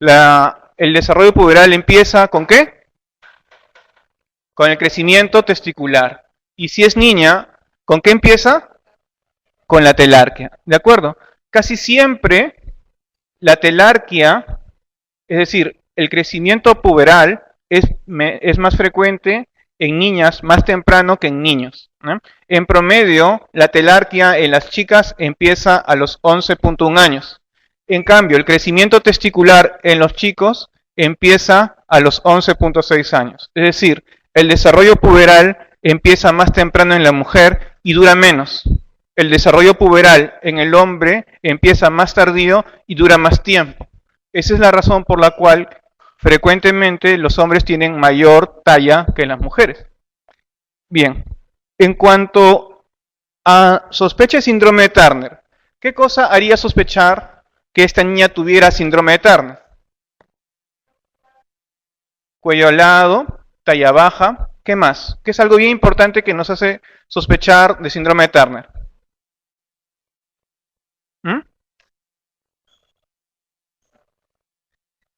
El desarrollo puberal empieza ¿con qué? Con el crecimiento testicular. Y si es niña, ¿con qué empieza? Con la telarquía, ¿de acuerdo? Casi siempre la telarquía, es decir, el crecimiento puberal es más frecuente en niñas más temprano que en niños, ¿no? En promedio, la telarquía en las chicas empieza a los 11.1 años. En cambio, el crecimiento testicular en los chicos empieza a los 11.6 años. Es decir, el desarrollo puberal empieza más temprano en la mujer y dura menos. El desarrollo puberal en el hombre empieza más tardío y dura más tiempo. Esa es la razón por la cual frecuentemente los hombres tienen mayor talla que las mujeres. Bien, en cuanto a sospecha de síndrome de Turner, ¿qué cosa haría sospechar que esta niña tuviera síndrome de Turner? Cuello alado, talla baja, ¿qué más? ¿Qué es algo bien importante que nos hace sospechar de síndrome de Turner? ¿Mm?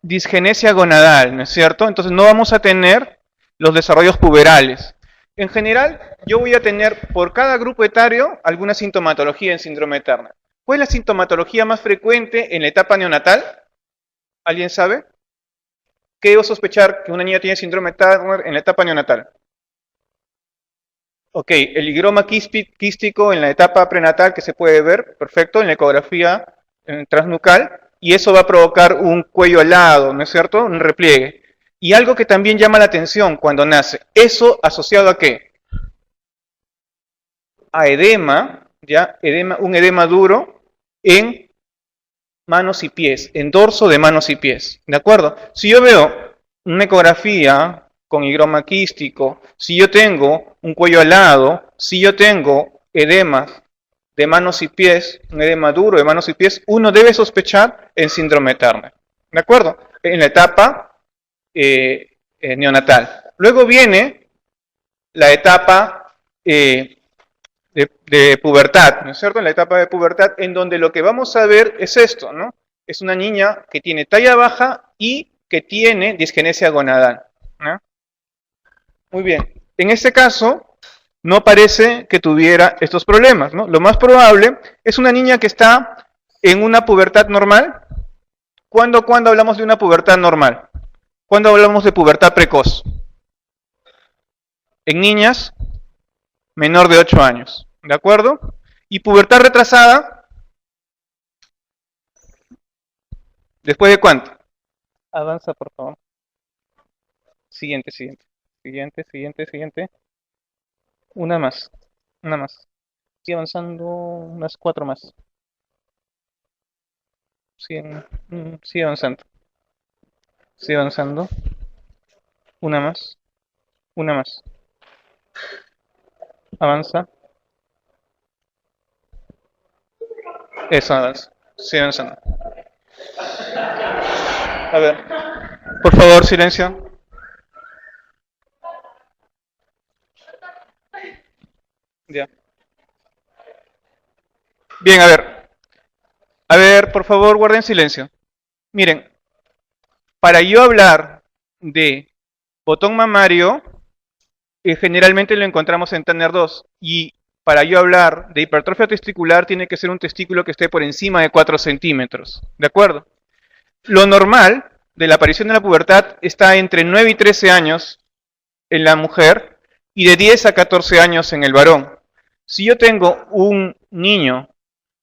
Disgenesia gonadal, ¿no es cierto? Entonces no vamos a tener los desarrollos puberales. En general, yo voy a tener por cada grupo etario alguna sintomatología en síndrome de Turner. ¿Cuál es la sintomatología más frecuente en la etapa neonatal? ¿Alguien sabe? ¿Qué debo sospechar que una niña tiene síndrome de Turner en la etapa neonatal? Ok, el higroma quístico en la etapa prenatal que se puede ver, perfecto, en la ecografía transnucal, y eso va a provocar un cuello alado, ¿no es cierto? Un repliegue. Y algo que también llama la atención cuando nace, ¿eso asociado a qué? A edema, ¿ya? Un edema duro en manos y pies, en dorso de manos y pies, ¿de acuerdo? Si yo veo una ecografía con higroma quístico, si yo tengo un cuello alado, si yo tengo edemas de manos y pies, un edema duro de manos y pies, uno debe sospechar en síndrome de Turner, ¿de acuerdo? En la etapa neonatal. Luego viene la etapa de pubertad, ¿no es cierto? En la etapa de pubertad, en donde lo que vamos a ver es esto, ¿no? Es una niña que tiene talla baja y que tiene disgenesia gonadal, ¿no? Muy bien. En este caso, no parece que tuviera estos problemas, ¿no? Lo más probable es una niña que está en una pubertad normal. ¿Cuándo hablamos de una pubertad normal? ¿Cuándo hablamos de pubertad precoz? En niñas menor de 8 años, ¿de acuerdo? Y pubertad retrasada, ¿después de cuánto? Avanza, por favor. Siguiente. Una más. Sigue avanzando, unas 4 más. Sigue avanzando. Una más. Avanza. Eso, avanza. Sigue avanzando. A ver. Por favor, silencio. Ya. Bien, a ver. A ver, por favor, guarden silencio. Miren, para yo hablar de botón mamario, generalmente lo encontramos en Turner 2. Y para yo hablar de hipertrofia testicular, tiene que ser un testículo que esté por encima de 4 centímetros. ¿De acuerdo? Lo normal de la aparición de la pubertad está entre 9 y 13 años en la mujer y de 10 a 14 años en el varón. Si yo tengo un niño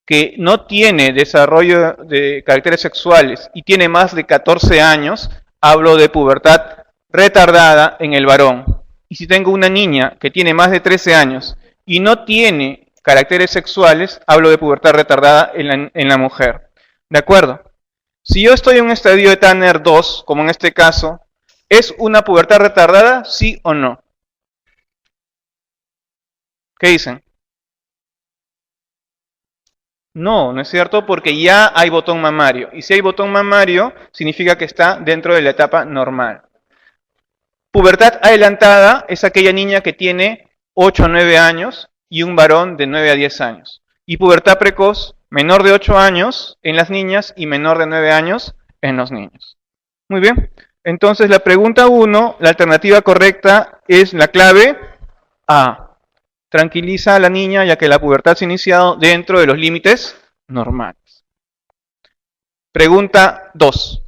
que no tiene desarrollo de caracteres sexuales y tiene más de 14 años, hablo de pubertad retardada en el varón. Y si tengo una niña que tiene más de 13 años y no tiene caracteres sexuales, hablo de pubertad retardada en la mujer. ¿De acuerdo? Si yo estoy en un estadio de Turner 2, como en este caso, ¿es una pubertad retardada, sí o no? ¿Qué dicen? No, no es cierto, porque ya hay botón mamario. Y si hay botón mamario, significa que está dentro de la etapa normal. Pubertad adelantada es aquella niña que tiene 8 o 9 años y un varón de 9 a 10 años. Y pubertad precoz, menor de 8 años en las niñas y menor de 9 años en los niños. Muy bien. Entonces la pregunta 1, la alternativa correcta es la clave A. Tranquiliza a la niña ya que la pubertad se ha iniciado dentro de los límites normales. Pregunta 2.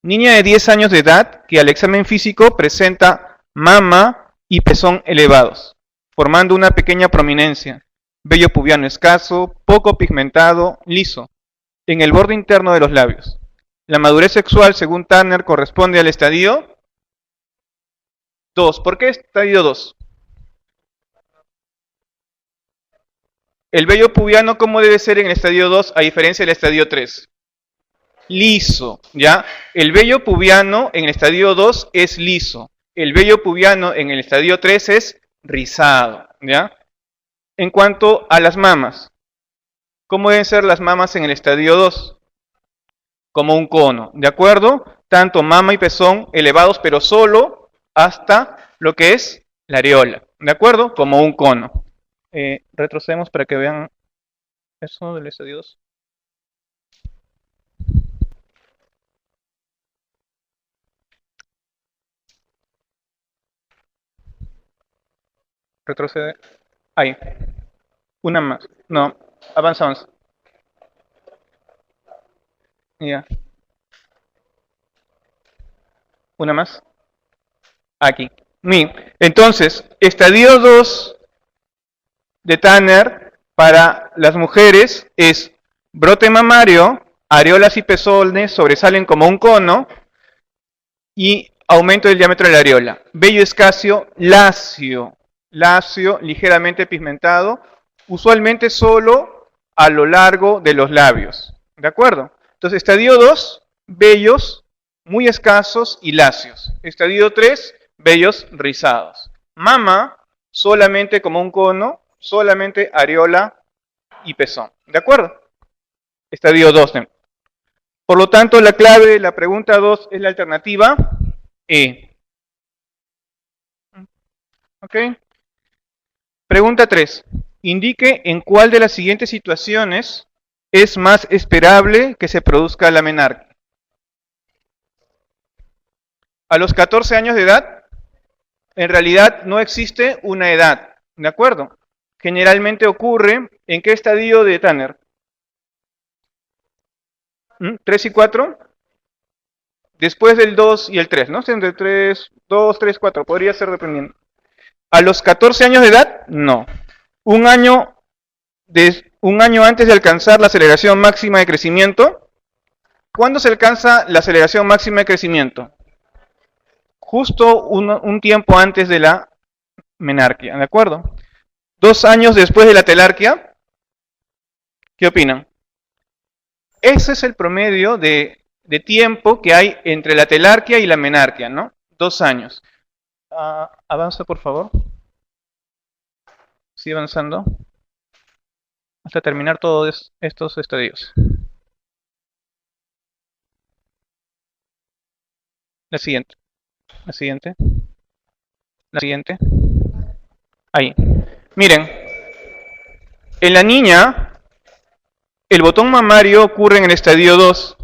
Niña de 10 años de edad que al examen físico presenta mama y pezón elevados, formando una pequeña prominencia, vello pubiano escaso, poco pigmentado, liso, en el borde interno de los labios. La madurez sexual, según Tanner, corresponde al estadio 2. ¿Por qué estadio 2? El vello pubiano, ¿cómo debe ser en el estadio 2 a diferencia del estadio 3? Liso, ¿ya? El vello pubiano en el estadio 2 es liso. El vello pubiano en el estadio 3 es rizado, ¿ya? En cuanto a las mamas, ¿cómo deben ser las mamas en el estadio 2? Como un cono, ¿de acuerdo? Tanto mama y pezón elevados, pero solo hasta lo que es la areola, ¿de acuerdo? Como un cono. Retrocedemos para que vean eso del estadio 2. Retrocede. Ahí. Una más. No, avanzamos. Ya. Una más. Aquí. Entonces, estadio 2 de Tanner para las mujeres es brote mamario, areolas y pezones sobresalen como un cono y aumento del diámetro de la areola. Vello escasio, lacio, ligeramente pigmentado, usualmente solo a lo largo de los labios. ¿De acuerdo? Entonces, estadio 2, vellos muy escasos y lacios. Estadio 3, vellos rizados. Mama, solamente como un cono, solamente areola y pezón. ¿De acuerdo? Estadio 2. Por lo tanto, la clave de la pregunta 2 es la alternativa E. ¿Ok? Pregunta 3. Indique en cuál de las siguientes situaciones es más esperable que se produzca la menarquia. A los 14 años de edad, en realidad no existe una edad, ¿de acuerdo? Generalmente ocurre, ¿en qué estadio de Tanner? ¿3 y 4? Después del 2 y el 3, ¿no? Entre 3, 2, 3, 4, podría ser dependiendo. A los 14 años de edad, no. Un año antes de alcanzar la aceleración máxima de crecimiento. ¿Cuándo se alcanza la aceleración máxima de crecimiento? Justo un tiempo antes de la menarquia, ¿de acuerdo? 2 años después de la telarquia. ¿Qué opinan? Ese es el promedio de tiempo que hay entre la telarquia y la menarquia, ¿no? 2 años. Avanza, por favor. Sigue avanzando hasta terminar todos estos estadios. La siguiente. La siguiente. La siguiente. Ahí. Miren. En la niña, el botón mamario ocurre en el estadio 2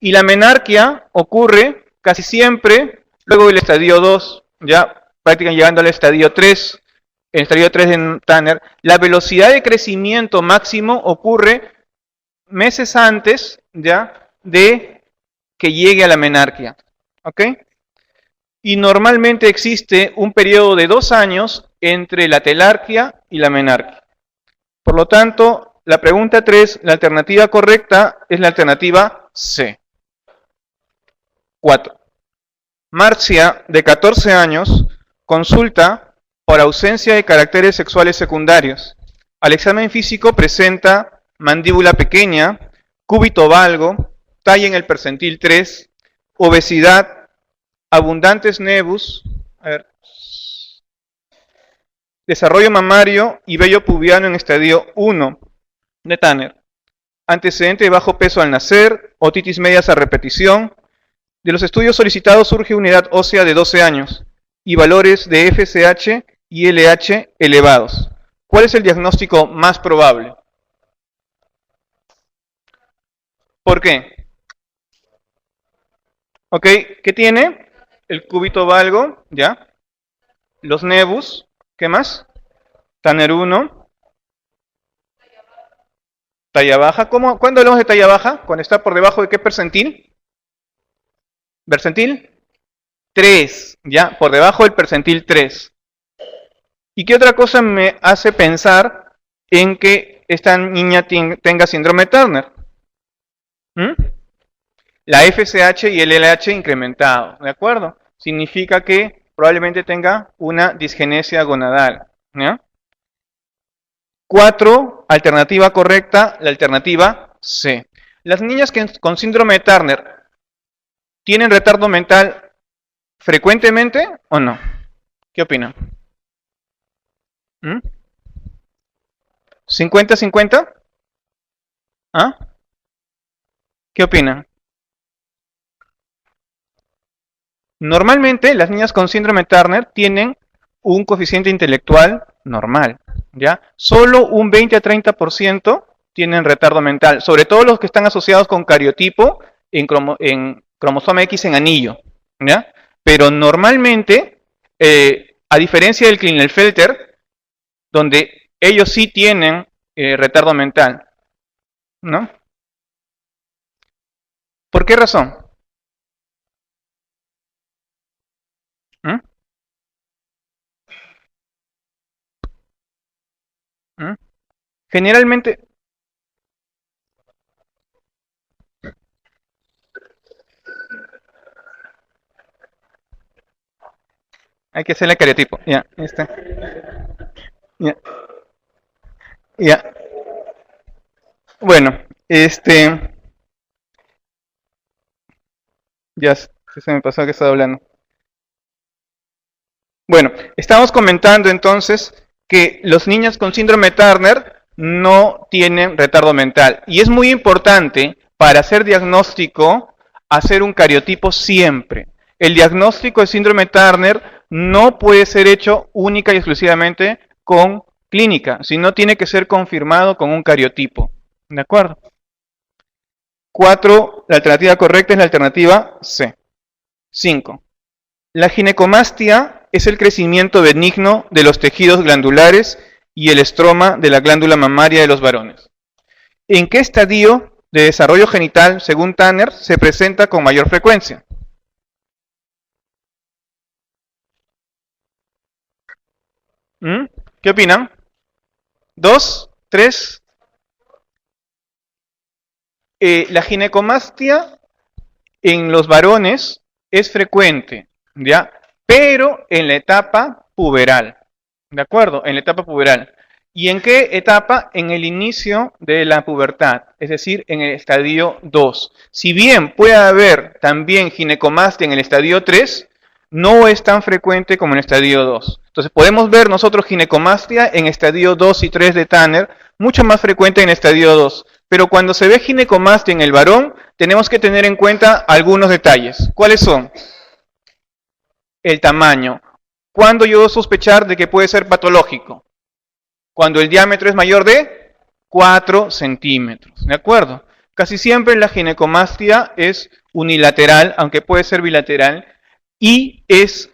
y la menarquia ocurre casi siempre luego del estadio 2, ya prácticamente llegando al estadio 3. En el estadio 3 de Tanner, la velocidad de crecimiento máximo ocurre meses antes ya de que llegue a la menarquia. ¿Ok? Y normalmente existe un periodo de 2 años entre la telarquia y la menarquia. Por lo tanto, la pregunta 3, la alternativa correcta es la alternativa C. 4. Marcia, de 14 años, consulta por ausencia de caracteres sexuales secundarios. Al examen físico presenta mandíbula pequeña, cúbito valgo, talla en el percentil 3, obesidad, abundantes nevus, desarrollo mamario y vello pubiano en estadio 1 de Tanner. Antecedente de bajo peso al nacer, otitis medias a repetición. De los estudios solicitados surge una edad ósea de 12 años y valores de FSH y LH elevados. ¿Cuál es el diagnóstico más probable? ¿Por qué? ¿Ok? ¿Qué tiene? El cúbito valgo, ¿ya? Los nebus, ¿qué más? Tanner 1, talla baja. ¿Cuándo hablamos de talla baja? Cuando está por debajo de qué percentil? ¿Percentil? 3, ¿ya? Por debajo del percentil 3. ¿Y qué otra cosa me hace pensar en que esta niña tenga síndrome de Turner? ¿Mm? La FSH y el LH incrementado, ¿de acuerdo? Significa que probablemente tenga una disgenesia gonadal, ¿ya? 4, alternativa correcta, la alternativa C. Las niñas con síndrome de Turner, ¿tienen retardo mental frecuentemente o no? ¿Qué opinan? ¿Mm? ¿50-50? ¿Ah? ¿Qué opinan? Normalmente las niñas con síndrome de Turner tienen un coeficiente intelectual normal, ¿ya? Solo un 20 a 30% tienen retardo mental, sobre todo los que están asociados con cariotipo en cromosoma X en anillo, ¿ya? Pero normalmente, a diferencia del Klinefelter, donde ellos sí tienen retardo mental, ¿no? ¿Por qué razón? ¿Mm? ¿Mm? Generalmente, hay que hacerle cariotipo. Ya, está. Ya, ya. Bueno, ya se me pasó que estaba hablando. Bueno, estamos comentando entonces que los niños con síndrome de Turner no tienen retardo mental. Y es muy importante para hacer diagnóstico hacer un cariotipo siempre. El diagnóstico de síndrome de Turner no puede ser hecho única y exclusivamente con clínica, sino tiene que ser confirmado con un cariotipo. ¿De acuerdo? 4, la alternativa correcta es la alternativa C. 5. La ginecomastia es el crecimiento benigno de los tejidos glandulares y el estroma de la glándula mamaria de los varones. ¿En qué estadio de desarrollo genital, según Tanner, se presenta con mayor frecuencia? ¿Qué opinan? ¿2? ¿3? La ginecomastia en los varones es frecuente, ¿ya? Pero en la etapa puberal, ¿de acuerdo? En la etapa puberal. ¿Y en qué etapa? En el inicio de la pubertad, es decir, en el estadio 2. Si bien puede haber también ginecomastia en el estadio 3, no es tan frecuente como en el estadio 2. Entonces podemos ver nosotros ginecomastia en estadio 2 y 3 de Tanner, mucho más frecuente en el estadio 2. Pero cuando se ve ginecomastia en el varón, tenemos que tener en cuenta algunos detalles. ¿Cuáles son? El tamaño. ¿Cuándo yo debo sospechar de que puede ser patológico? Cuando el diámetro es mayor de 4 centímetros. ¿De acuerdo? Casi siempre la ginecomastia es unilateral, aunque puede ser bilateral, y es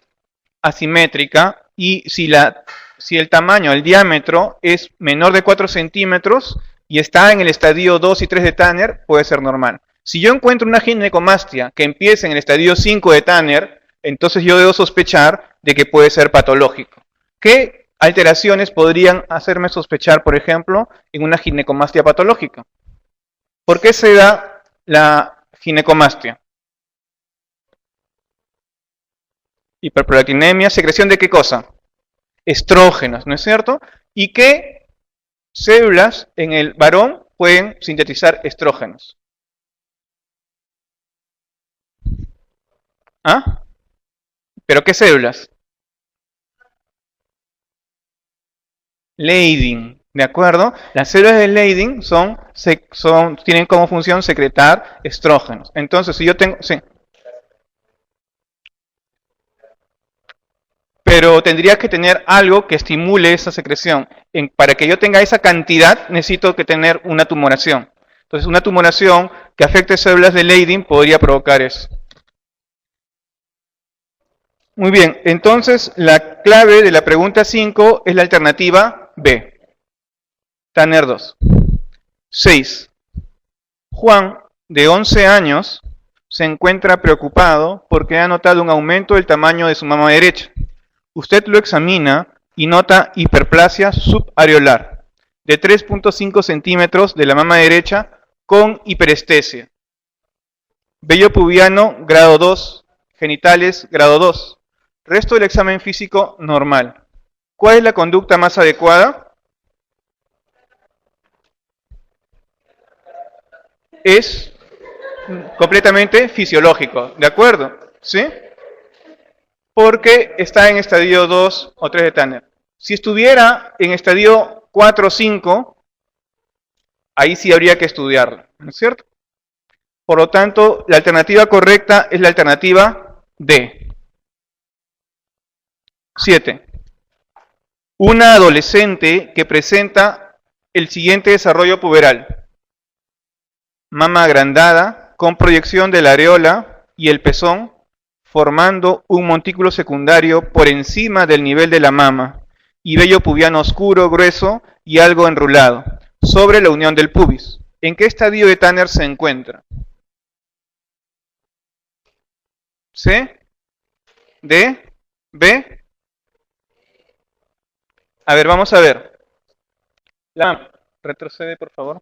asimétrica. Y si el tamaño, el diámetro, es menor de 4 centímetros y está en el estadio 2 y 3 de Tanner, puede ser normal. Si yo encuentro una ginecomastia que empieza en el estadio 5 de Tanner, entonces yo debo sospechar de que puede ser patológico. ¿Qué alteraciones podrían hacerme sospechar, por ejemplo, en una ginecomastia patológica? ¿Por qué se da la ginecomastia? Hiperprolactinemia, ¿secreción de qué cosa? Estrógenos, ¿no es cierto? ¿Y qué células en el varón pueden sintetizar estrógenos? ¿Ah? ¿Pero qué células? Leydig, ¿de acuerdo? Las células de Leydig tienen como función secretar estrógenos. Entonces, si yo tengo... Sí. Pero tendría que tener algo que estimule esa secreción. Para que yo tenga esa cantidad, necesito que tener una tumoración. Entonces, una tumoración que afecte células de Leydig podría provocar eso. Muy bien, entonces la clave de la pregunta 5 es la alternativa B. Tanner 2. 6. Juan, de 11 años, se encuentra preocupado porque ha notado un aumento del tamaño de su mama derecha. Usted lo examina y nota hiperplasia subareolar de 3.5 centímetros de la mama derecha con hiperestesia. Vello pubiano grado 2, genitales grado 2. Resto del examen físico normal. ¿Cuál es la conducta más adecuada? Es completamente fisiológico, ¿de acuerdo? ¿Sí? Porque está en estadio 2 o 3 de Tanner. Si estuviera en estadio 4 o 5, ahí sí habría que estudiarlo, ¿no es cierto? Por lo tanto, la alternativa correcta es la alternativa D. 7. Una adolescente que presenta el siguiente desarrollo puberal. Mama agrandada con proyección de la areola y el pezón, formando un montículo secundario por encima del nivel de la mama, y vello pubiano oscuro, grueso y algo enrulado, sobre la unión del pubis. ¿En qué estadio de Tanner se encuentra? ¿C? ¿D? ¿B? A ver, vamos a ver. Retrocede, por favor.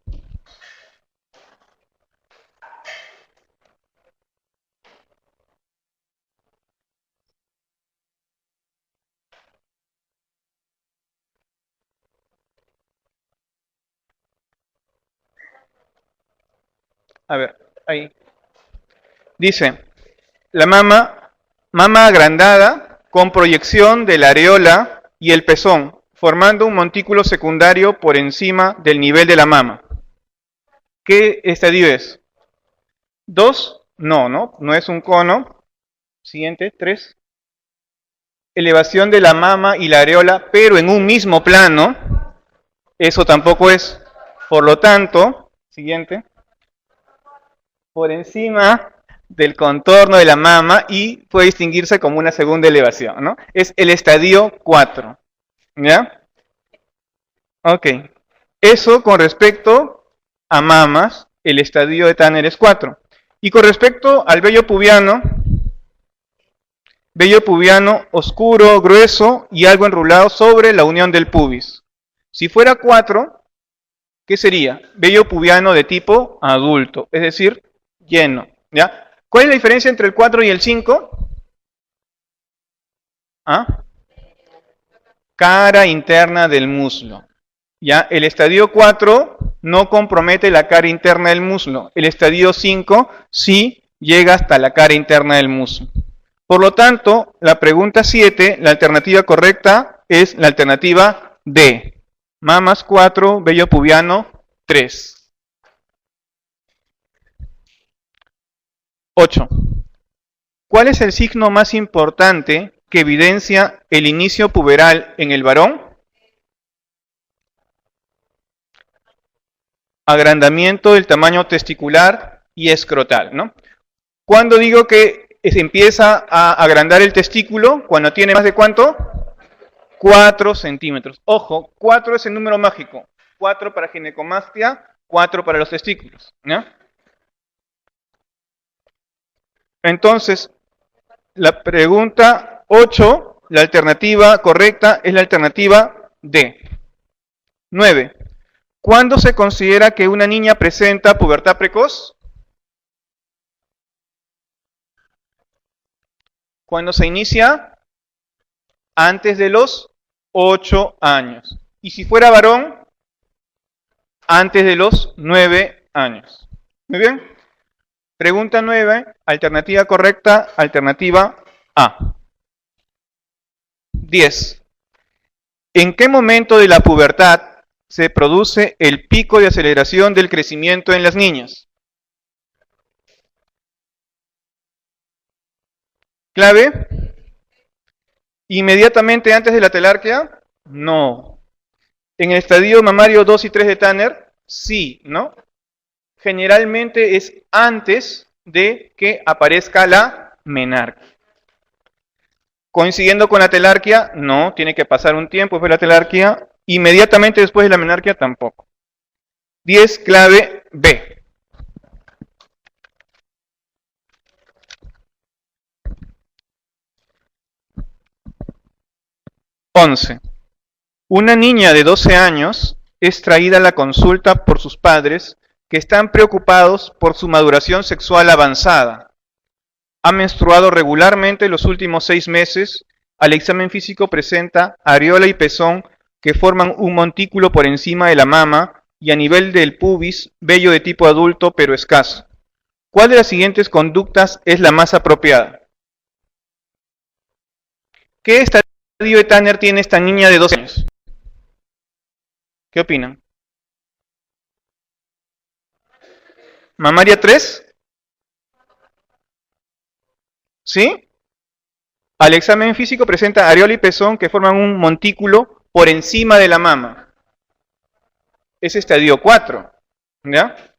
A ver, ahí. Dice, la mama agrandada con proyección de la areola y el pezón, formando un montículo secundario por encima del nivel de la mama. ¿Qué estadio es? 2, no es un cono. Siguiente, 3. Elevación de la mama y la areola, pero en un mismo plano. Eso tampoco es. Por lo tanto, siguiente, por encima del contorno de la mama y puede distinguirse como una segunda elevación, ¿no? Es el estadio 4, ¿ya? Ok. Eso con respecto a mamas, el estadio de Tanner es 4. Y con respecto al vello pubiano oscuro, grueso y algo enrulado sobre la unión del pubis. Si fuera 4, ¿qué sería? Vello pubiano de tipo adulto, es decir, lleno, ¿ya? ¿Cuál es la diferencia entre el 4 y el 5? ¿Ah? Cara interna del muslo. ¿Ya? El estadio 4 no compromete la cara interna del muslo. El estadio 5 sí llega hasta la cara interna del muslo. Por lo tanto, la pregunta 7, la alternativa correcta es la alternativa D. Mamas 4, vello pubiano 3. 8. ¿Cuál es el signo más importante que evidencia el inicio puberal en el varón? Agrandamiento del tamaño testicular y escrotal, ¿no? ¿Cuándo digo que se empieza a agrandar el testículo? Cuando tiene más de ¿cuánto? 4 centímetros. Ojo, 4 es el número mágico. 4 para ginecomastia, 4 para los testículos, ¿no? Entonces, la pregunta 8, la alternativa correcta es la alternativa D. 9. ¿Cuándo se considera que una niña presenta pubertad precoz? Cuando se inicia antes de los 8 años. Y si fuera varón, antes de los 9 años. Muy bien. Pregunta 9, alternativa correcta, alternativa A. 10. ¿En qué momento de la pubertad se produce el pico de aceleración del crecimiento en las niñas? ¿Clave? ¿Inmediatamente antes de la telarquía? No. ¿En el estadio mamario 2 y 3 de Tanner? Sí, ¿no? Generalmente es antes de que aparezca la menarquia. Coincidiendo con la telarquía, no, tiene que pasar un tiempo después de la telarquía, inmediatamente después de la menarquia tampoco. 10, clave B. Once. Una niña de 12 años es traída a la consulta por sus padres que están preocupados por su maduración sexual avanzada. Ha menstruado regularmente los últimos 6 meses. Al examen físico presenta areola y pezón que forman un montículo por encima de la mama y a nivel del pubis, vello de tipo adulto pero escaso. ¿Cuál de las siguientes conductas es la más apropiada? ¿Qué estadio de Tanner tiene esta niña de 12 años? ¿Qué opinan? ¿Mamaria 3? ¿Sí? Al examen físico presenta areola y pezón que forman un montículo por encima de la mama. Es estadio 4. ¿Ya?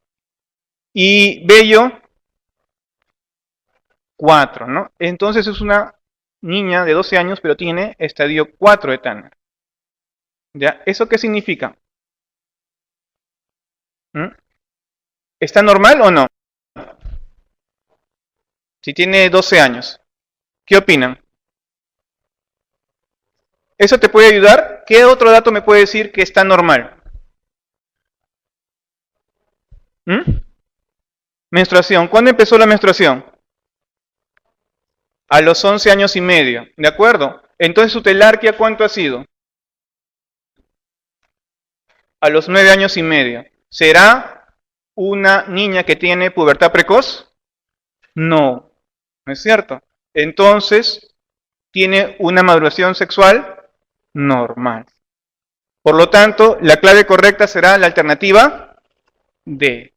Y vello 4, ¿no? Entonces es una niña de 12 años, pero tiene estadio 4 de Tanner. ¿Ya? ¿Eso qué significa? ¿Mm? ¿Está normal o no? Si tiene 12 años. ¿Qué opinan? ¿Eso te puede ayudar? ¿Qué otro dato me puede decir que está normal? ¿Mm? Menstruación. ¿Cuándo empezó la menstruación? A los 11 años y medio. ¿De acuerdo? Entonces su telarquía, ¿cuánto ha sido? A los 9 años y medio. ¿Será una niña que tiene pubertad precoz? No, no es cierto. Entonces, tiene una maduración sexual normal. Por lo tanto, la clave correcta será la alternativa D.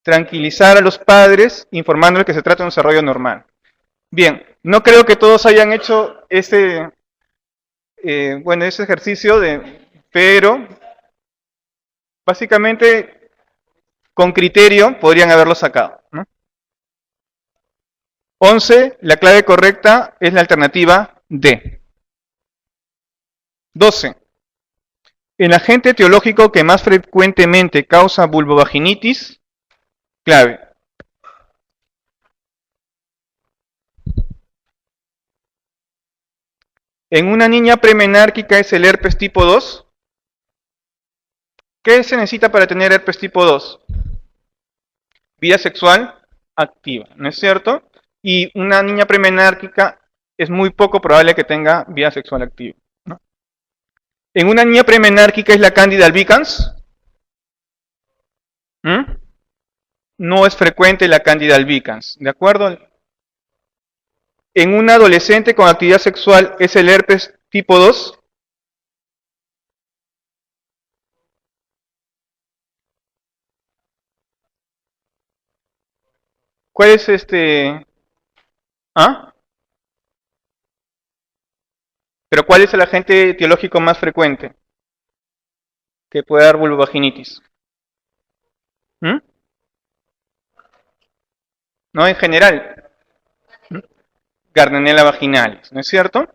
Tranquilizar a los padres informándoles que se trata de un desarrollo normal. Bien, no creo que todos hayan hecho ese ejercicio, pero básicamente con criterio podrían haberlo sacado, ¿no? 11, la clave correcta es la alternativa D. 12. El agente etiológico que más frecuentemente causa vulvovaginitis, clave. En una niña premenárquica es el herpes tipo 2. ¿Qué se necesita para tener herpes tipo 2? Vida sexual activa, ¿no es cierto? Y una niña premenárquica es muy poco probable que tenga vida sexual activa, ¿no? En una niña premenárquica es la Candida albicans. No es frecuente la Candida albicans, ¿de acuerdo? En un adolescente con actividad sexual es el herpes tipo 2. ¿Cuál es ¿Ah? ¿Pero cuál es el agente etiológico más frecuente que puede dar vulvovaginitis? No, en general. Gardnerella vaginalis, ¿no es cierto?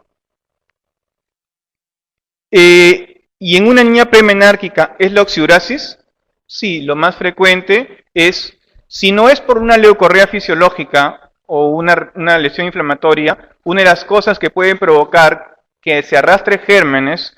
Y en una niña premenárquica, ¿es la oxiurasis? Sí, lo más frecuente es, si no es por una leucorrea fisiológica o una lesión inflamatoria, una de las cosas que pueden provocar que se arrastre gérmenes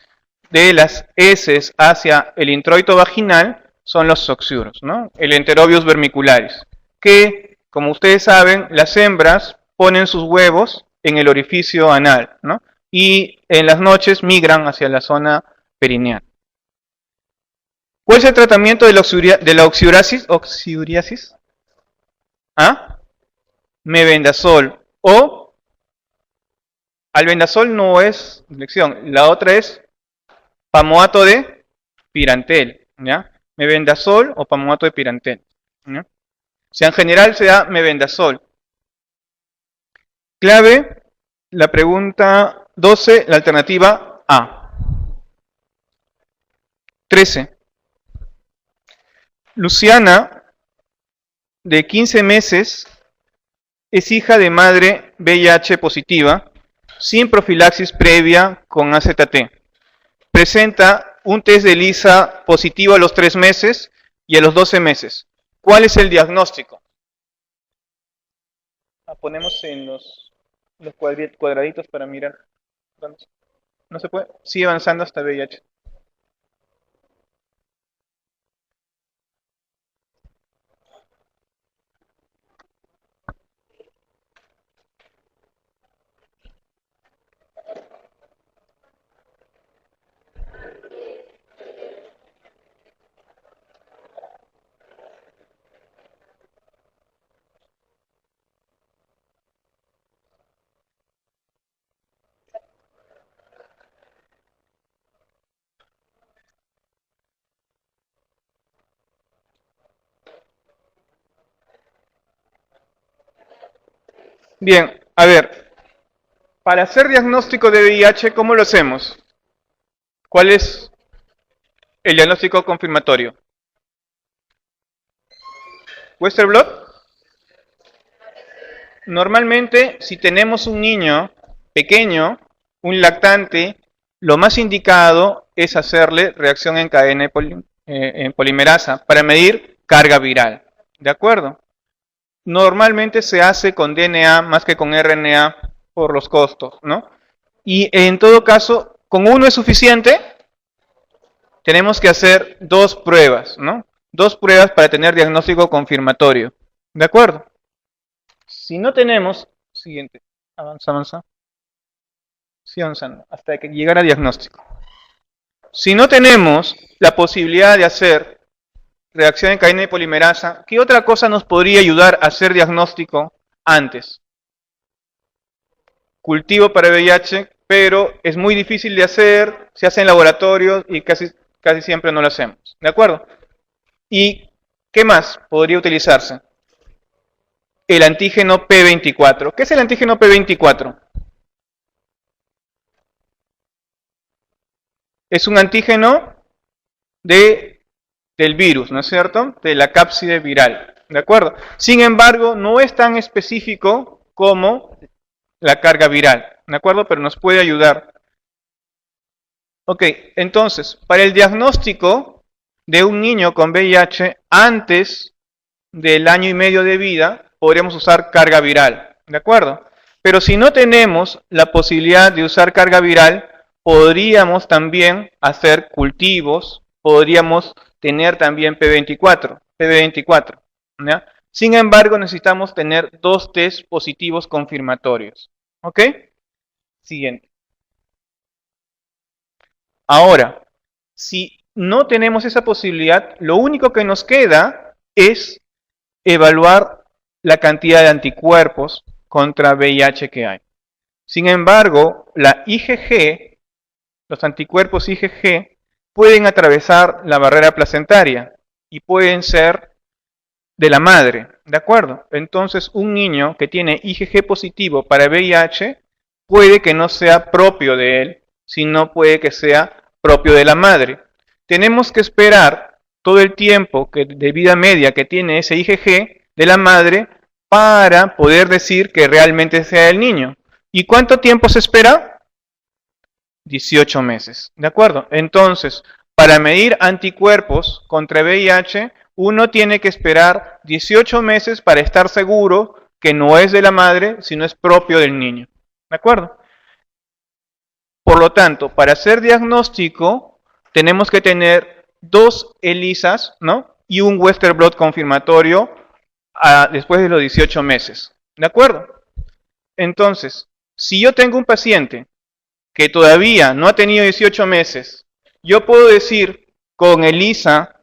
de las heces hacia el introito vaginal son los oxiuros, ¿no? El Enterobius vermicularis, que, como ustedes saben, las hembras ponen sus huevos en el orificio anal, ¿no? Y en las noches migran hacia la zona perineal. ¿Cuál es el tratamiento de la oxiuriasis? ¿Ah? Mebendazol. O albendazol no es inyección. La otra es pamoato de pirantel. ¿Ya? Mebendazol o pamoato de pirantel. ¿Ya? O sea, en general se da mebendazol. Clave, la pregunta 12, la alternativa A. 13. Luciana, de 15 meses, es hija de madre VIH positiva sin profilaxis previa con AZT. Presenta un test de ELISA positivo a los 3 meses y a los 12 meses. ¿Cuál es el diagnóstico? Ponemos en los cuadraditos para mirar. ¿No se puede? Sigue avanzando hasta VIH. Bien, a ver, para hacer diagnóstico de VIH, ¿cómo lo hacemos? ¿Cuál es el diagnóstico confirmatorio? ¿Western blot? Normalmente, si tenemos un niño pequeño, un lactante, lo más indicado es hacerle reacción en cadena en polimerasa para medir carga viral. ¿De acuerdo? Normalmente se hace con DNA más que con RNA por los costos, ¿no? Y en todo caso, con uno es suficiente. Tenemos que hacer 2 pruebas, ¿no? 2 pruebas para tener diagnóstico confirmatorio. ¿De acuerdo? Si no tenemos, siguiente, avanza. Sigue avanzando, hasta que llegara a diagnóstico. Si no tenemos la posibilidad de hacer reacción en cadena de polimerasa, ¿qué otra cosa nos podría ayudar a hacer diagnóstico antes? Cultivo para VIH, pero es muy difícil de hacer, se hace en laboratorios y casi siempre no lo hacemos. ¿De acuerdo? ¿Y qué más podría utilizarse? El antígeno P24. ¿Qué es el antígeno P24? Es un antígeno del virus, ¿no es cierto? De la cápside viral, ¿de acuerdo? Sin embargo, no es tan específico como la carga viral, ¿de acuerdo? Pero nos puede ayudar. Ok, entonces, para el diagnóstico de un niño con VIH antes del año y medio de vida, podríamos usar carga viral, ¿de acuerdo? Pero si no tenemos la posibilidad de usar carga viral, podríamos también hacer cultivos, podríamos tener también PB24, ¿ya? Sin embargo, necesitamos tener 2 test positivos confirmatorios, ¿ok? Siguiente. Ahora, si no tenemos esa posibilidad, lo único que nos queda es evaluar la cantidad de anticuerpos contra VIH que hay. Sin embargo, la IgG, los anticuerpos IgG, pueden atravesar la barrera placentaria y pueden ser de la madre, ¿de acuerdo? Entonces, un niño que tiene IgG positivo para VIH puede que no sea propio de él, sino puede que sea propio de la madre. Tenemos que esperar todo el tiempo de vida media que tiene ese IgG de la madre para poder decir que realmente sea el niño. ¿Y cuánto tiempo se espera? 18 meses, ¿de acuerdo? Entonces, para medir anticuerpos contra VIH, uno tiene que esperar 18 meses para estar seguro que no es de la madre, sino es propio del niño, ¿de acuerdo? Por lo tanto, para hacer diagnóstico, tenemos que tener 2 ELISAs, ¿no? Y un Western blot confirmatorio después de los 18 meses, ¿de acuerdo? Entonces, si yo tengo un paciente que todavía no ha tenido 18 meses, yo puedo decir con ELISA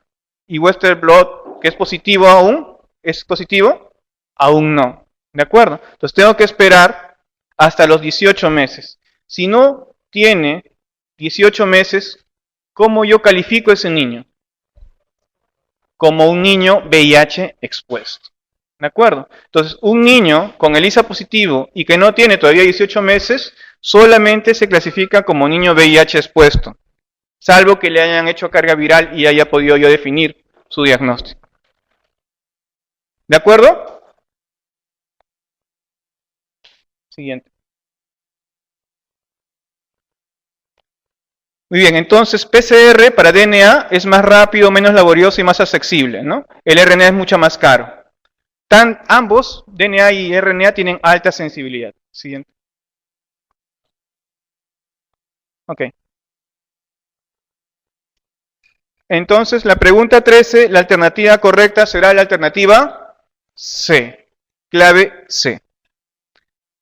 y Western blot que es positivo aún, ¿es positivo? Aún no, ¿de acuerdo? Entonces tengo que esperar hasta los 18 meses. Si no tiene 18 meses, ¿cómo yo califico a ese niño? Como un niño VIH expuesto. ¿De acuerdo? Entonces, un niño con ELISA positivo y que no tiene todavía 18 meses, solamente se clasifica como niño VIH expuesto, salvo que le hayan hecho carga viral y haya podido yo definir su diagnóstico. ¿De acuerdo? Siguiente. Muy bien, entonces PCR para DNA es más rápido, menos laborioso y más accesible, ¿no? El RNA es mucho más caro. Ambos, DNA y RNA, tienen alta sensibilidad. Siguiente. Ok. Entonces, la pregunta 13, la alternativa correcta será la alternativa C. Clave C.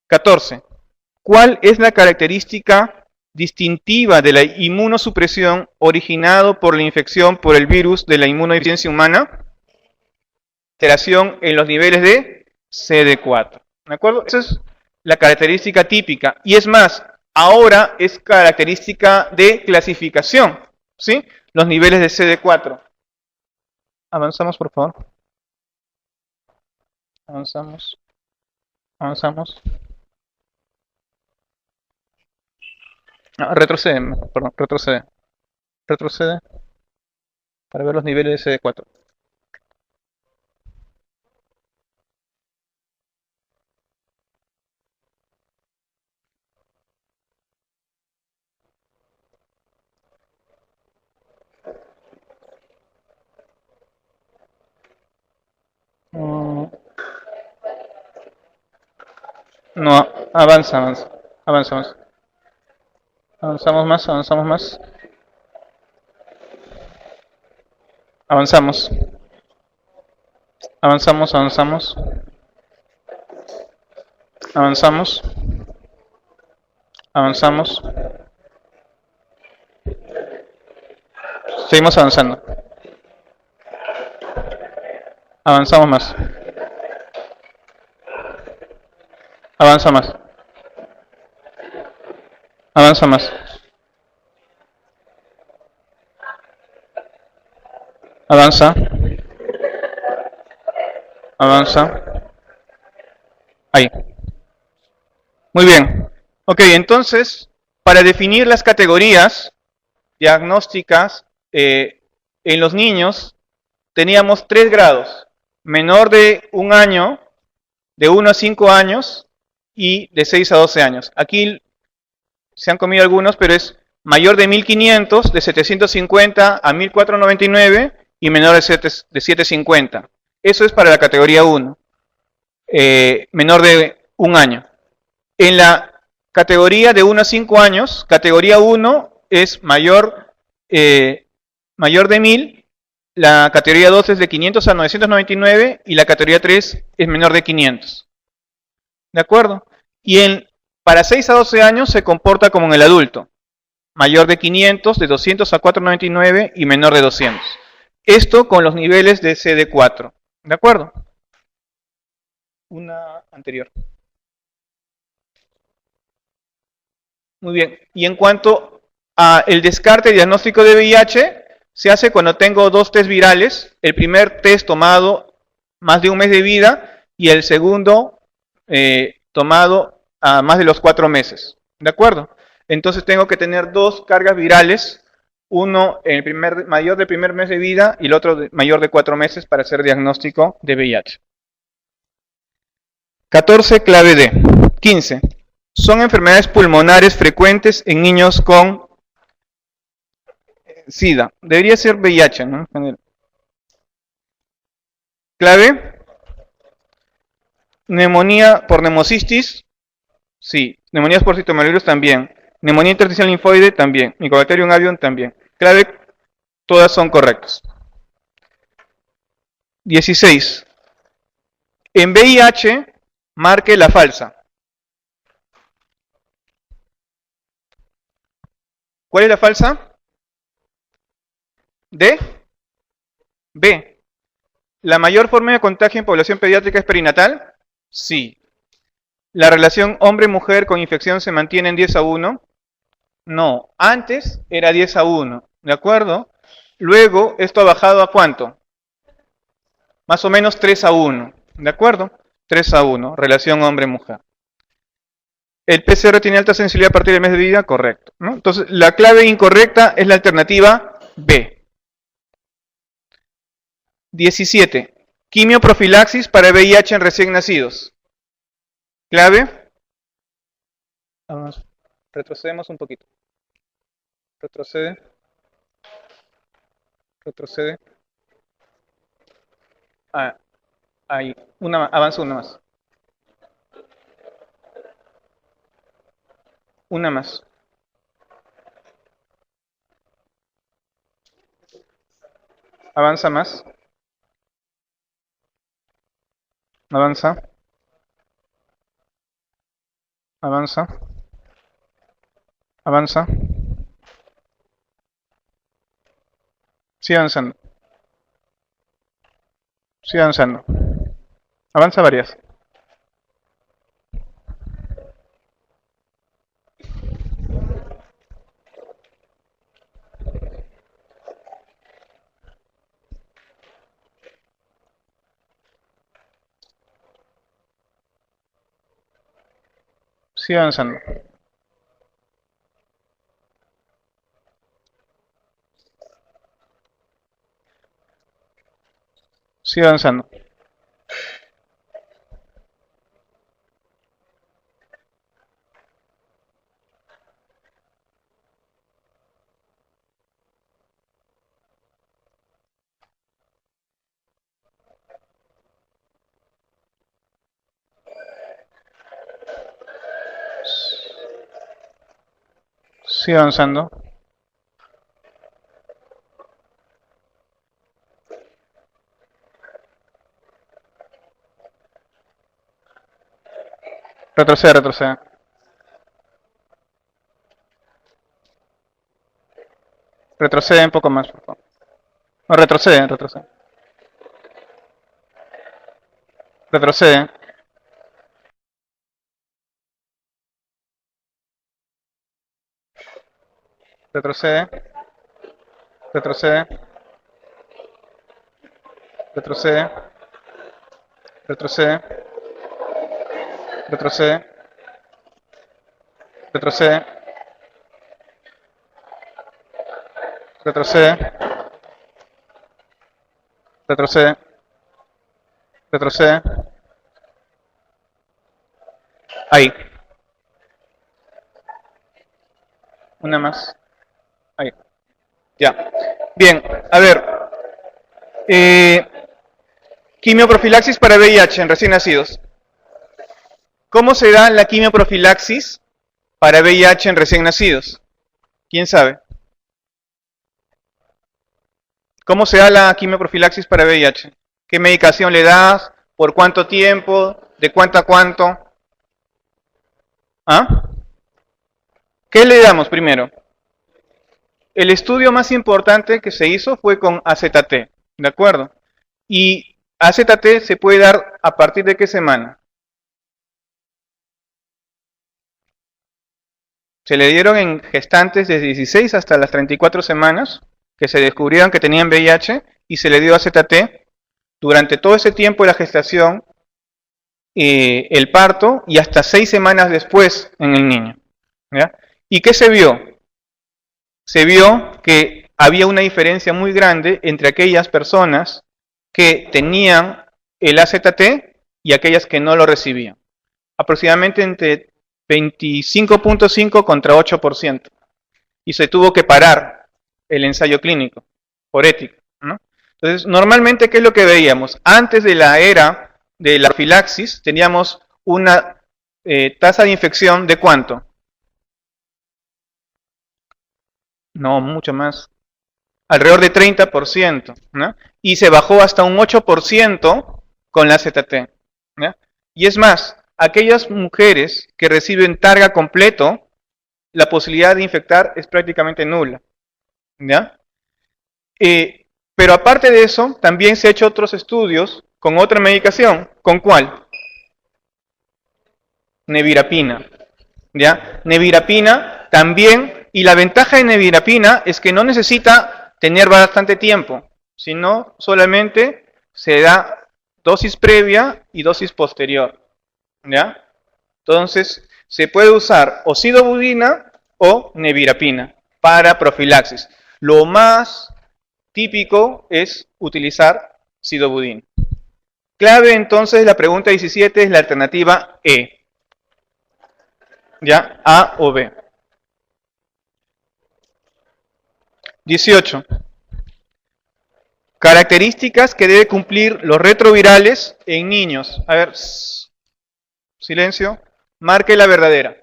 14. ¿Cuál es la característica distintiva de la inmunosupresión originado por la infección por el virus de la inmunodeficiencia humana? Alteración en los niveles de CD4. ¿De acuerdo? Esa es la característica típica. Y es más, ahora es característica de clasificación. ¿Sí? Los niveles de CD4. Avanzamos, por favor. Avanzamos. Avanzamos. Retrocede, perdón, retrocede. Retrocede para ver los niveles de CD4. No, avanza, avanza. Avanza, avanza. Avanzamos más, avanzamos más. Avanzamos. Avanzamos, avanzamos. Avanzamos. Avanzamos. Seguimos avanzando. Avanzamos más. Avanza más. Avanza más. Avanza. Avanza. Ahí. Muy bien. Ok, entonces, para definir las categorías diagnósticas en los niños, teníamos 3 grados. Menor de 1 año, de 1 a 5 años y de 6 a 12 años. Aquí se han comido algunos, pero es mayor de 1500, de 750 a 1499 y menor de 750. Eso es para la categoría 1, menor de 1 año. En la categoría de 1 a 5 años, categoría 1 es mayor de 1000, la categoría 2 es de 500 a 999 y la categoría 3 es menor de 500. ¿De acuerdo? Y para 6 a 12 años se comporta como en el adulto. Mayor de 500, de 200 a 499 y menor de 200. Esto con los niveles de CD4. ¿De acuerdo? Una anterior. Muy bien. Y en cuanto al descarte diagnóstico de VIH, se hace cuando tengo 2 test virales. El primer test tomado más de 1 mes de vida y el segundo tomado a más de los 4 meses. ¿De acuerdo? Entonces tengo que tener 2 cargas virales, uno en el mayor del primer mes de vida y el otro mayor de 4 meses para hacer diagnóstico de VIH. 14, clave D. 15. Son enfermedades pulmonares frecuentes en niños con SIDA. Debería ser VIH, ¿no? Clave. Neumonía por neumocistis. Sí. Neumonías por citomegavirus también. Neumonía intersticial linfoide también. Mycobacterium avium también. Clave, todas son correctas. 16. En VIH, marque la falsa. ¿Cuál es la falsa? D. B. ¿La mayor forma de contagio en población pediátrica es perinatal? Sí. ¿La relación hombre-mujer con infección se mantiene en 10 a 1? No. Antes era 10 a 1. ¿De acuerdo? Luego, esto ha bajado ¿a cuánto? Más o menos 3 a 1. ¿De acuerdo? 3 a 1. Relación hombre-mujer. ¿El PCR tiene alta sensibilidad a partir del mes de vida? Correcto, ¿no? Entonces, la clave incorrecta es la alternativa B. 17. Quimioprofilaxis para VIH en recién nacidos. Clave. Vamos, retrocedemos un poquito. retrocede, retrocede. Ah, ahí, avanza una más. Una más. Avanza más. Avanza. Avanza. Avanza. Sigue avanzando. Sigue avanzando. Avanza varias. Sigue avanzando. Sigue avanzando. Sigue avanzando. Retrocede, retrocede. Retrocede un poco más, por favor. No, retrocede, retrocede. Retrocede. Retrocede. Retrocede. Retrocede. Retrocede. Retrocede. Retrocede. Retrocede. Retrocede. Retrocede. Ahí. Una más. Ahí. Ya. Bien. A ver. Quimioprofilaxis para VIH en recién nacidos. ¿Cómo se da la quimioprofilaxis para VIH en recién nacidos? ¿Quién sabe? ¿Cómo se da la quimioprofilaxis para VIH? ¿Qué medicación le das? ¿Por cuánto tiempo? ¿De cuánto a cuánto? ¿Ah? ¿Qué le damos primero? El estudio más importante que se hizo fue con AZT, ¿de acuerdo? Y AZT se puede dar a partir de qué semana. Se le dieron en gestantes de 16 hasta las 34 semanas que se descubrieron que tenían VIH y se le dio AZT durante todo ese tiempo de la gestación, el parto y hasta 6 semanas después en el niño. ¿Ya? ¿Y qué se vio? Se vio que había una diferencia muy grande entre aquellas personas que tenían el AZT y aquellas que no lo recibían. Aproximadamente entre 25.5 contra 8%. Y se tuvo que parar el ensayo clínico por ética, ¿no? Entonces, normalmente, ¿qué es lo que veíamos? Antes de la era de la profilaxis, teníamos una tasa de infección de ¿cuánto? No, mucho más. Alrededor de 30%, ¿no? Y se bajó hasta un 8% con la AZT, ¿no? Y es más, aquellas mujeres que reciben targa completo, la posibilidad de infectar es prácticamente nula, ¿ya? Pero aparte de eso, también se han hecho otros estudios con otra medicación. ¿Con cuál? Nevirapina, ¿ya? Nevirapina también, y la ventaja de nevirapina es que no necesita tener bastante tiempo, sino solamente se da dosis previa y dosis posterior, ¿ya? Entonces, se puede usar o sidobudina o nevirapina para profilaxis. Lo más típico es utilizar sidobudina. Clave entonces, la pregunta 17 es la alternativa E. ¿Ya? A o B. 18. Características que debe cumplir los retrovirales en niños. A ver, silencio. Marque la verdadera.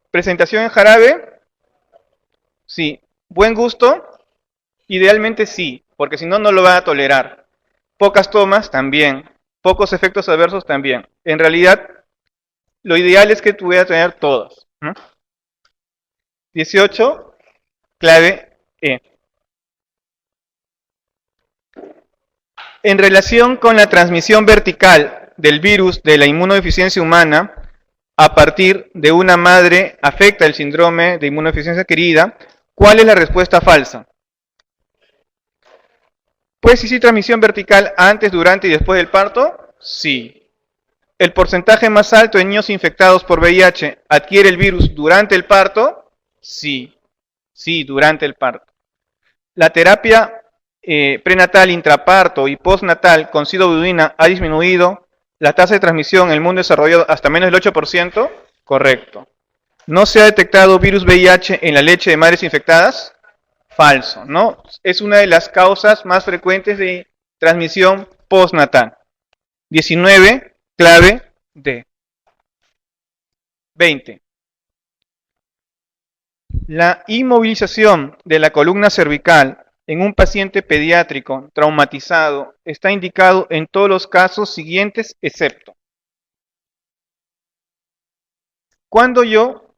Presentación en jarabe. Sí. Buen gusto. Idealmente sí, porque si no, no lo van a tolerar. Pocas tomas también. Pocos efectos adversos también. En realidad, lo ideal es que tuviera tener todos. 18. Clave E. En relación con la transmisión vertical del virus de la inmunodeficiencia humana a partir de una madre afecta el síndrome de inmunodeficiencia adquirida, ¿cuál es la respuesta falsa? ¿Puede existir transmisión vertical antes, durante y después del parto? Sí. ¿El porcentaje más alto de niños infectados por VIH adquiere el virus durante el parto? Sí. Sí, durante el parto. La terapia prenatal, intraparto y postnatal con sidobudina ha disminuido la tasa de transmisión en el mundo desarrollado hasta menos del 8%. Correcto. ¿No se ha detectado virus VIH en la leche de madres infectadas? Falso, ¿no? Es una de las causas más frecuentes de transmisión postnatal. 19, clave D. 20. La inmovilización de la columna cervical en un paciente pediátrico traumatizado está indicado en todos los casos siguientes, excepto. ¿Cuándo yo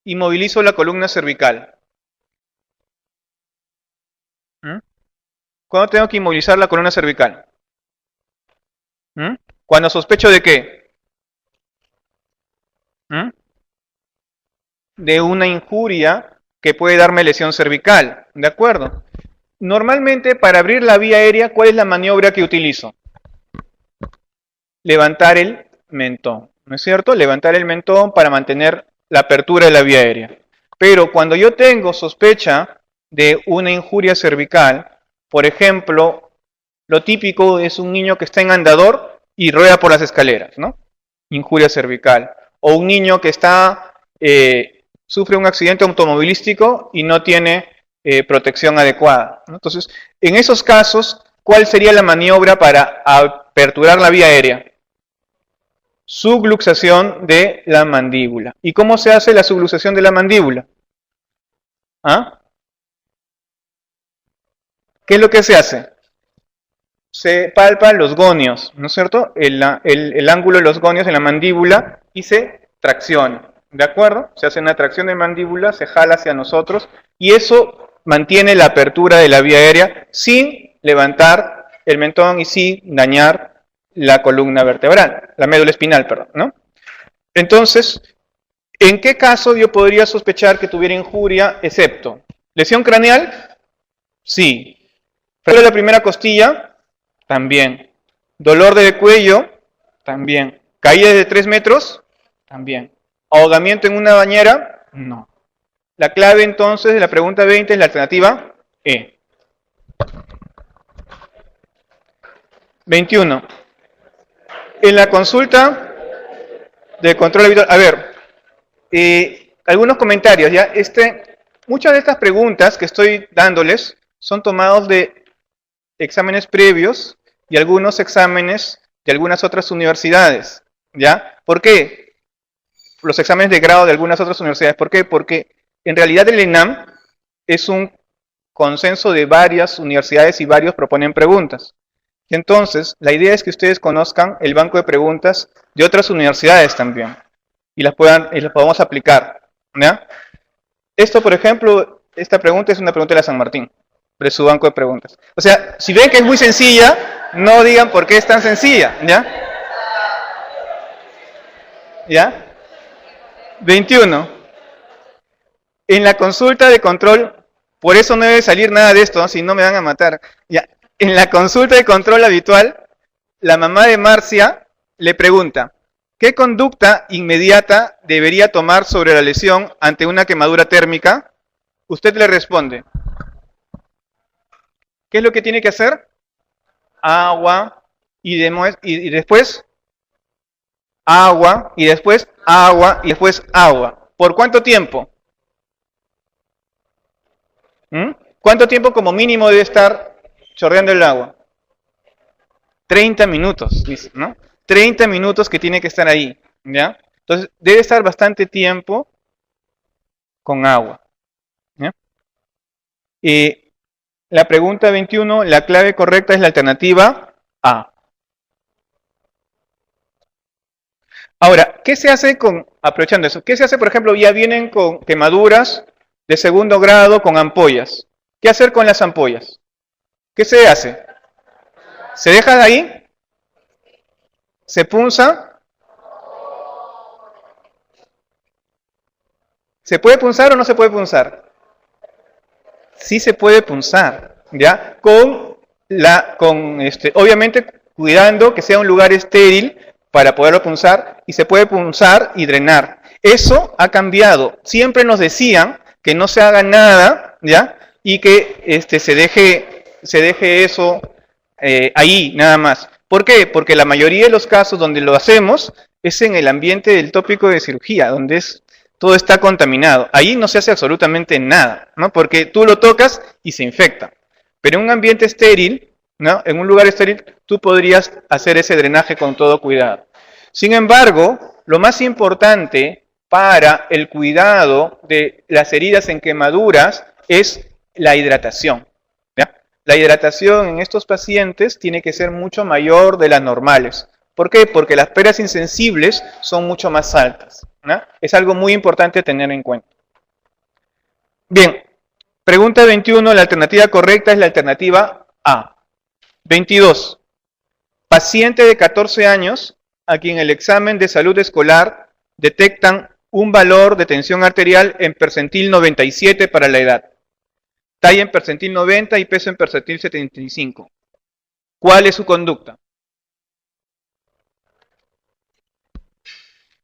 inmovilizo la columna cervical? ¿Cuándo tengo que inmovilizar la columna cervical? ¿Cuando sospecho de qué? De una injuria que puede darme lesión cervical, ¿de acuerdo? Normalmente, para abrir la vía aérea, ¿cuál es la maniobra que utilizo? Levantar el mentón, ¿no es cierto? Levantar el mentón para mantener la apertura de la vía aérea. Pero cuando yo tengo sospecha de una injuria cervical, por ejemplo, lo típico es un niño que está en andador y rueda por las escaleras, ¿no? Injuria cervical. O un niño que está, sufre un accidente automovilístico y no tiene protección adecuada, ¿no? Entonces, en esos casos, ¿cuál sería la maniobra para aperturar la vía aérea? Subluxación de la mandíbula. ¿Y cómo se hace la subluxación de la mandíbula? ¿Qué es lo que se hace? Se palpan los gonios, ¿no es cierto? El ángulo de los gonios en la mandíbula y se tracciona, ¿de acuerdo? Se hace una tracción de mandíbula, se jala hacia nosotros y eso mantiene la apertura de la vía aérea sin levantar el mentón y sin dañar la columna vertebral, la médula espinal, perdón, ¿no? Entonces, ¿en qué caso yo podría sospechar que tuviera injuria, excepto? ¿Lesión craneal? Sí. ¿Fractura de la primera costilla? También. ¿Dolor de cuello? También. ¿Caída de 3 metros? También. ¿Ahogamiento en una bañera? No. La clave entonces de la pregunta 20 es la alternativa E. 21. En la consulta de control habitual, a ver, algunos comentarios, ¿ya? Muchas de estas preguntas que estoy dándoles son tomados de exámenes previos y algunos exámenes de algunas otras universidades, ¿ya? ¿Por qué? Los exámenes de grado de algunas otras universidades, ¿por qué? Porque en realidad el ENAM es un consenso de varias universidades y varios proponen preguntas. Y entonces, la idea es que ustedes conozcan el banco de preguntas de otras universidades también y las podamos aplicar, ¿ya? Esto, por ejemplo, esta pregunta es una pregunta de la San Martín, de su banco de preguntas. O sea, si ven que es muy sencilla, no digan por qué es tan sencilla, ¿ya? ¿Ya? 21. En la consulta de control, por eso no debe salir nada de esto, ¿no? Si no me van a matar. Ya. En la consulta de control habitual, la mamá de Marcia le pregunta, ¿qué conducta inmediata debería tomar sobre la lesión ante una quemadura térmica? Usted le responde, ¿qué es lo que tiene que hacer? Agua, y después agua, y después agua, y después agua. ¿Por cuánto tiempo? ¿Mm? ¿Cuánto tiempo como mínimo debe estar chorreando el agua? 30 minutos, dice, ¿no? 30 minutos que tiene que estar ahí, ¿ya? Entonces, debe estar bastante tiempo con agua, ¿ya? Y la pregunta 21, la clave correcta es la alternativa A. Ahora, ¿qué se hace aprovechando eso? ¿Qué se hace, por ejemplo, ya vienen con quemaduras de segundo grado con ampollas? ¿Qué hacer con las ampollas? ¿Qué se hace? ¿Se deja de ahí? ¿Se punza? ¿Se puede punzar o no se puede punzar? Sí se puede punzar, ¿ya? Obviamente cuidando que sea un lugar estéril para poderlo punzar, y se puede punzar y drenar. Eso ha cambiado. Siempre nos decían que no se haga nada, ¿ya? Y que se deje eso ahí, nada más. ¿Por qué? Porque la mayoría de los casos donde lo hacemos es en el ambiente del tópico de cirugía, donde todo está contaminado. Ahí no se hace absolutamente nada, ¿no? Porque tú lo tocas y se infecta. Pero en un ambiente estéril, ¿no? En un lugar estéril, tú podrías hacer ese drenaje con todo cuidado. Sin embargo, lo más importante para el cuidado de las heridas en quemaduras es la hidratación, ¿ya? La hidratación en estos pacientes tiene que ser mucho mayor de las normales. ¿Por qué? Porque las pérdidas insensibles son mucho más altas, ¿no? Es algo muy importante tener en cuenta. Bien, pregunta 21, la alternativa correcta es la alternativa A. 22. Paciente de 14 años a quien el examen de salud escolar detectan un valor de tensión arterial en percentil 97 para la edad, talla en percentil 90 y peso en percentil 75. ¿Cuál es su conducta?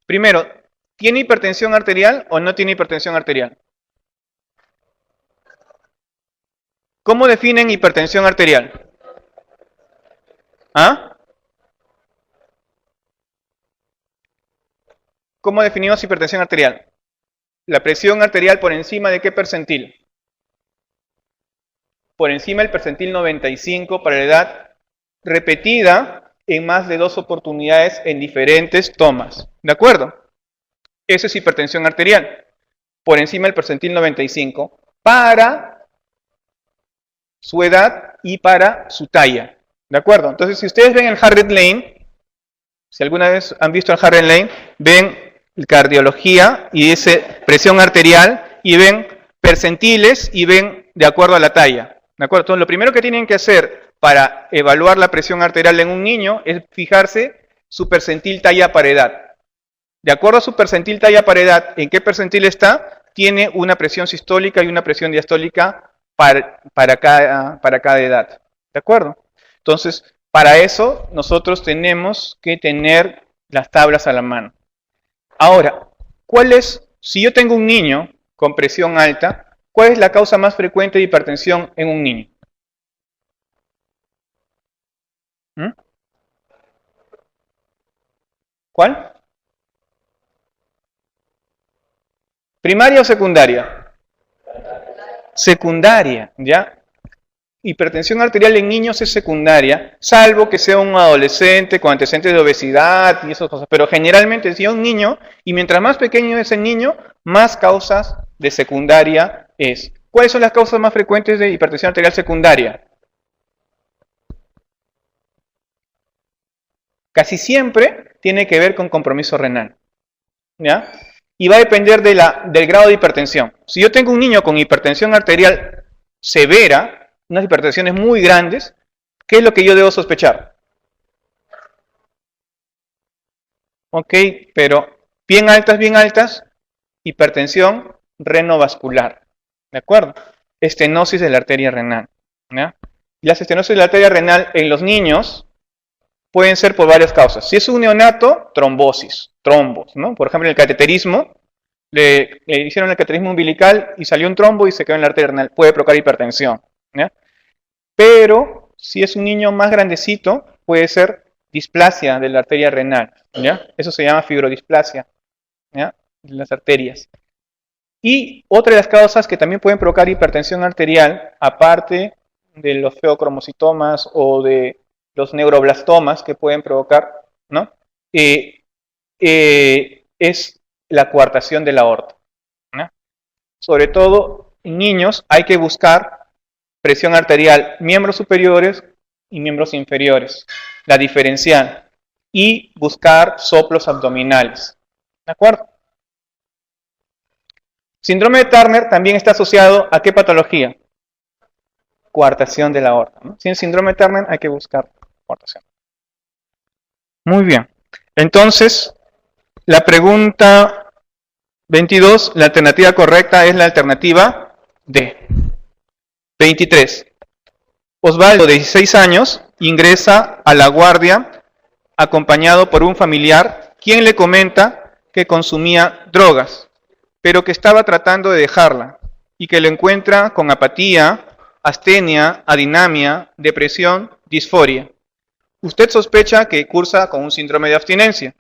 Primero, ¿tiene hipertensión arterial o no tiene hipertensión arterial? ¿Cómo definen hipertensión arterial? ¿Ah? ¿Cómo definimos hipertensión arterial? La presión arterial por encima de qué percentil? Por encima del percentil 95 para la edad, repetida en más de 2 oportunidades en diferentes tomas. ¿De acuerdo? Eso es hipertensión arterial. Por encima del percentil 95 para su edad y para su talla. ¿De acuerdo? Entonces, si ustedes ven el Harriet Lane, si alguna vez han visto el Harriet Lane, ven cardiología y dice presión arterial y ven percentiles y ven de acuerdo a la talla. ¿De acuerdo? Entonces, lo primero que tienen que hacer para evaluar la presión arterial en un niño es fijarse su percentil talla para edad. De acuerdo a su percentil talla para edad, ¿en qué percentil está? Tiene una presión sistólica y una presión diastólica para cada edad. ¿De acuerdo? Entonces, para eso nosotros tenemos que tener las tablas a la mano. Ahora, si yo tengo un niño con presión alta, ¿cuál es la causa más frecuente de hipertensión en un niño? ¿Mm? ¿Cuál? ¿Primaria o secundaria? Secundaria, ¿ya? Hipertensión arterial en niños es secundaria, salvo que sea un adolescente con antecedentes de obesidad y esas cosas. Pero generalmente si es un niño, y mientras más pequeño es el niño, más causas de secundaria es. ¿Cuáles son las causas más frecuentes de hipertensión arterial secundaria? Casi siempre tiene que ver con compromiso renal, ¿ya? Y va a depender del grado de hipertensión. Si yo tengo un niño con hipertensión arterial severa, unas hipertensiones muy grandes, ¿qué es lo que yo debo sospechar? Ok, pero bien altas, hipertensión renovascular, ¿de acuerdo? Estenosis de la arteria renal, ¿ya? Las estenosis de la arteria renal en los niños pueden ser por varias causas. Si es un neonato, trombosis, trombos, ¿no? Por ejemplo, en el cateterismo, le hicieron el cateterismo umbilical y salió un trombo y se quedó en la arteria renal. Puede provocar hipertensión, ¿ya? Pero si es un niño más grandecito, puede ser displasia de la arteria renal, ¿ya? Eso se llama fibrodisplasia, ¿ya? De las arterias. Y otra de las causas que también pueden provocar hipertensión arterial, aparte de los feocromocitomas o de los neuroblastomas que pueden provocar, ¿no? Es la coartación de la aorta, ¿no? Sobre todo en niños hay que buscar presión arterial, miembros superiores y miembros inferiores, la diferencial, y buscar soplos abdominales, ¿de acuerdo? Síndrome de Turner también está asociado a ¿qué patología? Coartación de la aorta, ¿no? Si en síndrome de Turner hay que buscar coartación. Muy bien. Entonces, la pregunta 22, la alternativa correcta es la alternativa D. 23. Osvaldo, de 16 años, ingresa a la guardia acompañado por un familiar, quien le comenta que consumía drogas, pero que estaba tratando de dejarla y que lo encuentra con apatía, astenia, adinamia, depresión, disforia. Usted sospecha que cursa con un síndrome de abstinencia.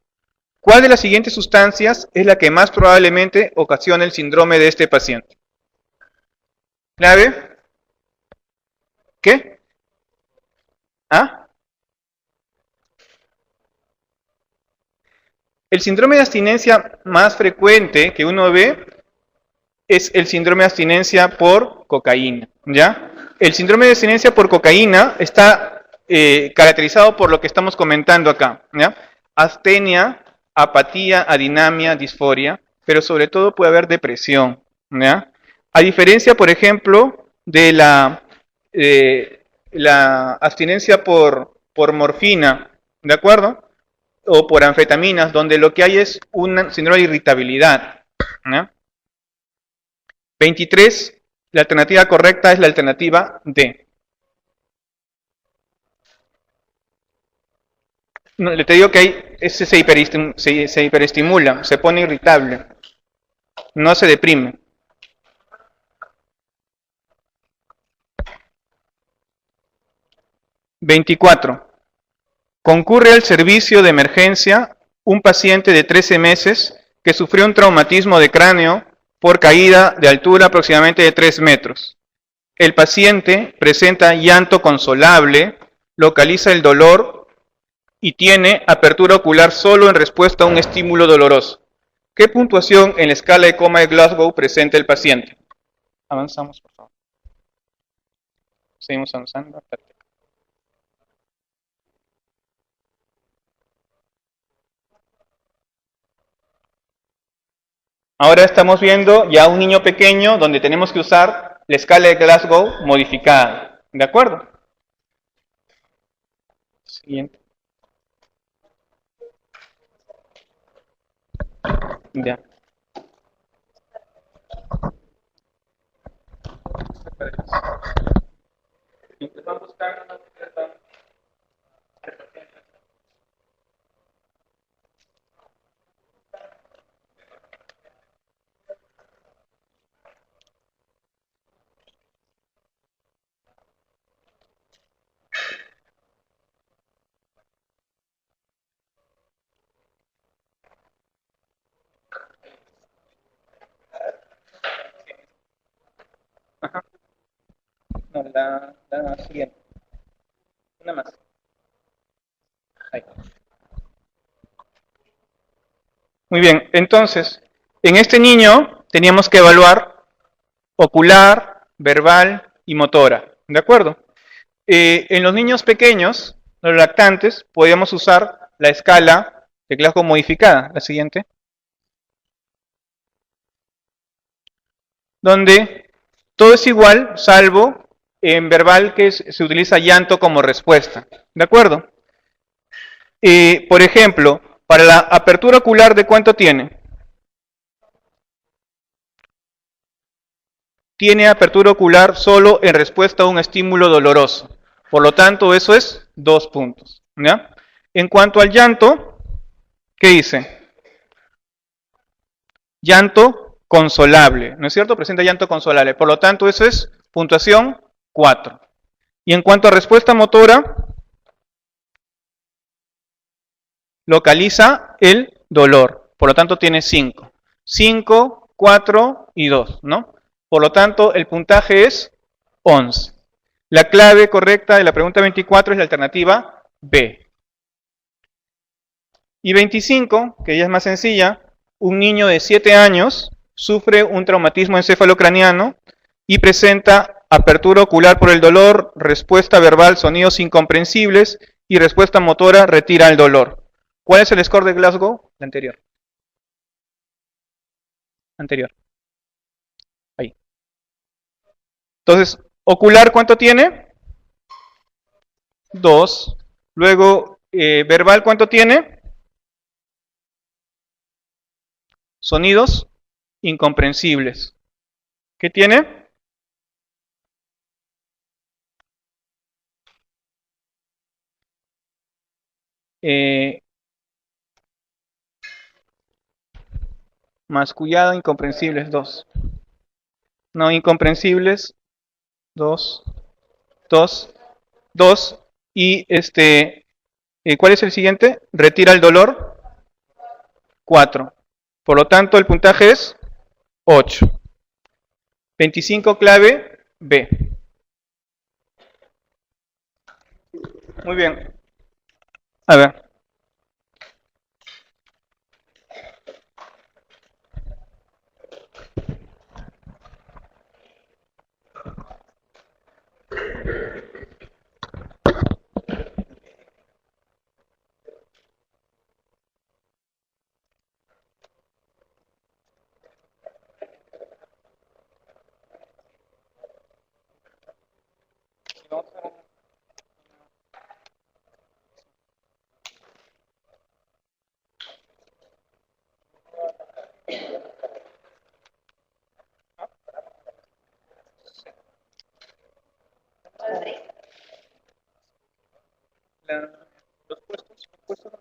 ¿Cuál de las siguientes sustancias es la que más probablemente ocasiona el síndrome de este paciente? ¿Clave? ¿Qué? ¿Ah? El síndrome de abstinencia más frecuente que uno ve es el síndrome de abstinencia por cocaína, ¿ya? El síndrome de abstinencia por cocaína está caracterizado por lo que estamos comentando acá, ¿ya? Astenia, apatía, adinamia, disforia, pero sobre todo puede haber depresión, ¿ya? A diferencia, por ejemplo, de la abstinencia por morfina, ¿de acuerdo? O por anfetaminas, donde lo que hay es un síndrome de irritabilidad, ¿no? 23, la alternativa correcta es la alternativa D. No, le te digo que hay, ese se hiperestimula, se pone irritable, no se deprime. (24) Concurre al servicio de emergencia un paciente de 13 meses que sufrió un traumatismo de cráneo por caída de altura aproximadamente de 3 metros. El paciente presenta llanto consolable, localiza el dolor y tiene apertura ocular solo en respuesta a un estímulo doloroso. ¿Qué puntuación en la escala de coma de Glasgow presenta el paciente? Avanzamos, por favor. Seguimos avanzando. Ahora estamos viendo ya un niño pequeño donde tenemos que usar la escala de Glasgow modificada. ¿De acuerdo? Siguiente. Ya. Ajá. No, la siguiente. Una más. Ahí. Muy bien, entonces, en este niño teníamos que evaluar ocular, verbal y motora. ¿De acuerdo? En los niños pequeños, los lactantes, podíamos usar la escala de Glasgow modificada. La siguiente. Donde todo es igual, salvo en verbal que se utiliza llanto como respuesta. ¿De acuerdo? Por ejemplo, para la apertura ocular, ¿de cuánto tiene? Tiene apertura ocular solo en respuesta a un estímulo doloroso. Por lo tanto, eso es 2 puntos. ¿Ya? En cuanto al llanto, ¿qué dice? Llanto consolable, ¿no es cierto? Presenta llanto consolable. Por lo tanto, eso es puntuación 4. Y en cuanto a respuesta motora, localiza el dolor. Por lo tanto, tiene 5. 5, 4 y 2, ¿no? Por lo tanto, el puntaje es 11. La clave correcta de la pregunta 24 es la alternativa B. Y 25, que ya es más sencilla, un niño de 7 años sufre un traumatismo encefalocraniano y presenta apertura ocular por el dolor, respuesta verbal, sonidos incomprensibles y respuesta motora, retira el dolor. ¿Cuál es el score de Glasgow? El anterior. Anterior. Ahí. Entonces, ocular, ¿cuánto tiene? 2. Luego, verbal, ¿cuánto tiene? Sonidos incomprensibles. ¿Qué tiene? Mascullado, incomprensibles, 2. No incomprensibles, 2, 2, 2. Y ¿cuál es el siguiente? Retira el dolor, 4. Por lo tanto, el puntaje es 8. 25 clave B. Muy bien. A ver. Los puestos